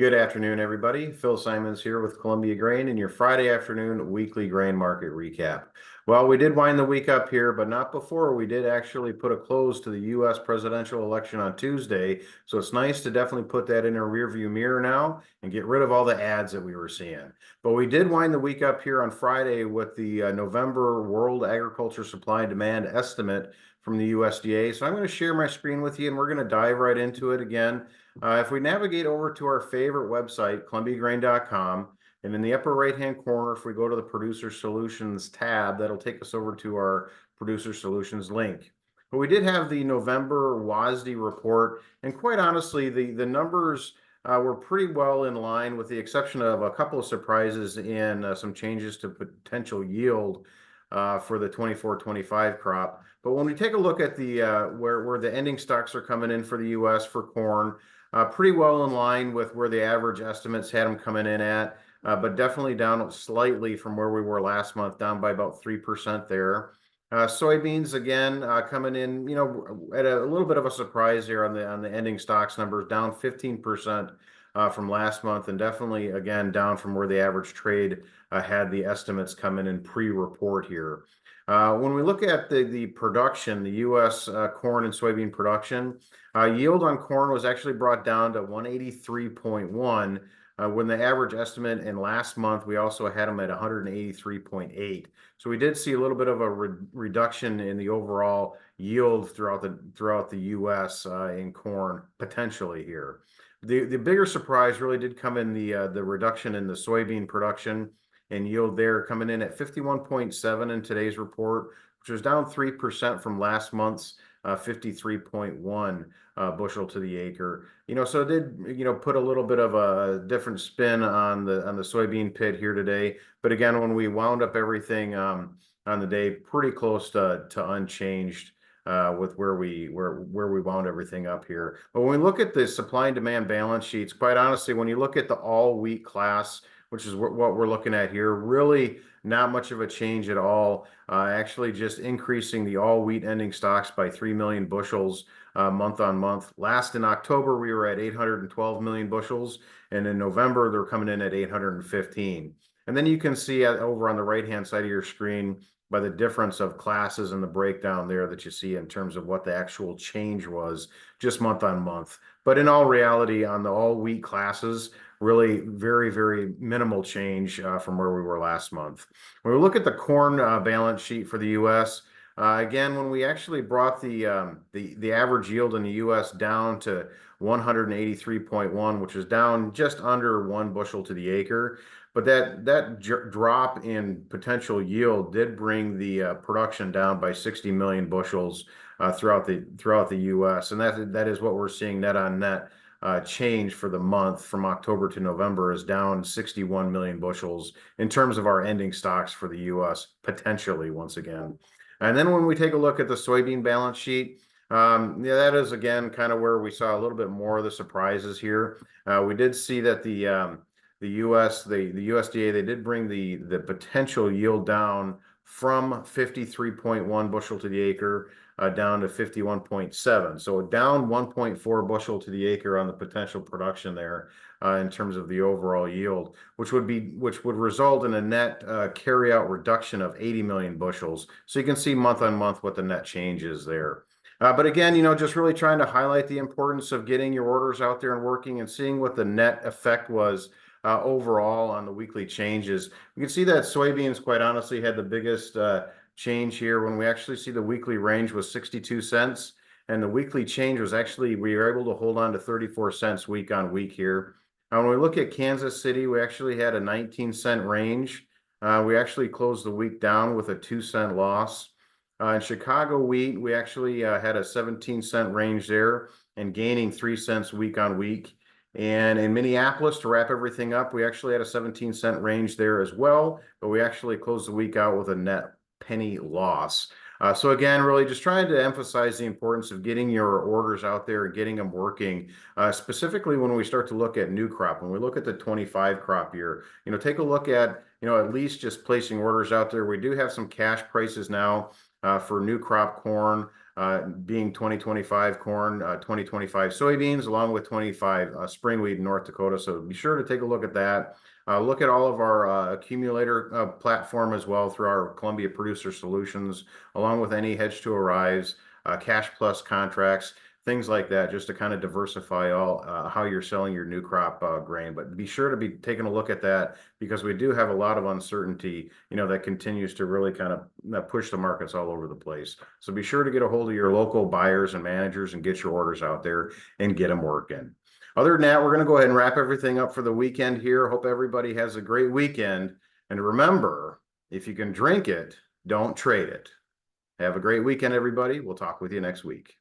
Good afternoon, everybody. Phil Simons here with Columbia Grain and your Friday afternoon weekly grain market recap. Well, we did wind the week up here, but not before we did actually put a close to the U.S. presidential election on Tuesday. So it's nice to definitely put that in a rearview mirror now and get rid of all the ads that we were seeing. But we did wind the week up here on Friday with the November World Agriculture Supply and Demand estimate from the USDA. So I'm going to share my screen with you and we're going to dive right into it again. If we navigate over to our favorite website, columbiagrain.com, and in the upper right-hand corner, if we go to the Producer Solutions tab, that'll take us over to our Producer Solutions link. But we did have the November WASDE report, and quite honestly, the numbers were pretty well in line, with the exception of a couple of surprises in some changes to potential yield for the 24-25 crop. But when we take a look at the where the ending stocks are coming in for the U.S. for corn, pretty well in line with where the average estimates had them coming in at, but definitely down slightly from where we were last month, down by about 3% there. Soybeans again coming in, at a little bit of a surprise here on the ending stocks numbers, down 15% from last month, and definitely again down from where the average trade had the estimates come in pre-report here. When we look at the production, the U.S. Corn and soybean production, yield on corn was actually brought down to 183.1, when the average estimate in last month, we also had them at 183.8. So we did see a little bit of a reduction in the overall yield throughout the U.S. In corn potentially here. The bigger surprise really did come in the reduction in the soybean production and yield there, coming in at 51.7 in today's report, which was down 3% from last month's 53.1 bushel to the acre. So it did, put a little bit of a different spin on the soybean pit here today. But again, when we wound up everything on the day, pretty close to unchanged with where we wound everything up here. But when we look at the supply and demand balance sheets, quite honestly, when you look at the all wheat class, which is what we're looking at here, really not much of a change at all. Actually just increasing the all wheat ending stocks by 3 million bushels month on month. Last in October, we were at 812 million bushels, and in November, they're coming in at 815. And then you can see over on the right-hand side of your screen by the difference of classes and the breakdown there that you see in terms of what the actual change was just month on month. But in all reality, on the all wheat classes, really very, very minimal change from where we were last month. When we look at the corn balance sheet for the U.S., again, when we actually brought the average yield in the U.S. down to 183.1, which is down just under 1 bushel to the acre, but that drop in potential yield did bring the production down by 60 million bushels throughout the U.S., and that is what we're seeing net on net. Change for the month from October to November is down 61 million bushels in terms of our ending stocks for the U.S. potentially once again. And then when we take a look at the soybean balance sheet, that is again kind of where we saw a little bit more of the surprises here. We did see that the USDA, they did bring the potential yield down from 53.1 bushel to the acre down to 51.7. So down 1.4 bushel to the acre on the potential production there in terms of the overall yield, which would result in a net carryout reduction of 80 million bushels. So you can see month on month what the net change is there. But again, just really trying to highlight the importance of getting your orders out there and working and seeing what the net effect was overall on the weekly changes. We can see that soybeans, quite honestly, had the biggest change here when we actually see the weekly range was 62 cents, and the weekly change was actually, we were able to hold on to 34 cents week on week here. When we look at Kansas City, we actually had a 19-cent range. We actually closed the week down with a 2-cent loss. In Chicago wheat, we actually had a 17-cent range there and gaining 3 cents week on week. And in Minneapolis, to wrap everything up, we actually had a 17-cent range there as well, but we actually closed the week out with a net penny loss. So again, really just trying to emphasize the importance of getting your orders out there and getting them working, specifically when we start to look at new crop. When we look at the 25 crop year, take a look at, at least just placing orders out there. We do have some cash prices now for new crop corn, being 2025 corn, 2025 soybeans, along with 25 spring wheat in North Dakota. So be sure to take a look at that. Look at all of our accumulator platform as well through our Columbia Producer Solutions, along with any hedge to arise, cash plus contracts, things like that, just to kind of diversify all how you're selling your new crop grain. But be sure to be taking a look at that, because we do have a lot of uncertainty, that continues to really kind of push the markets all over the place. So be sure to get a hold of your local buyers and managers and get your orders out there and get them working. Other than that, we're going to go ahead and wrap everything up for the weekend here. Hope everybody has a great weekend. And remember, if you can drink it, don't trade it. Have a great weekend, everybody. We'll talk with you next week.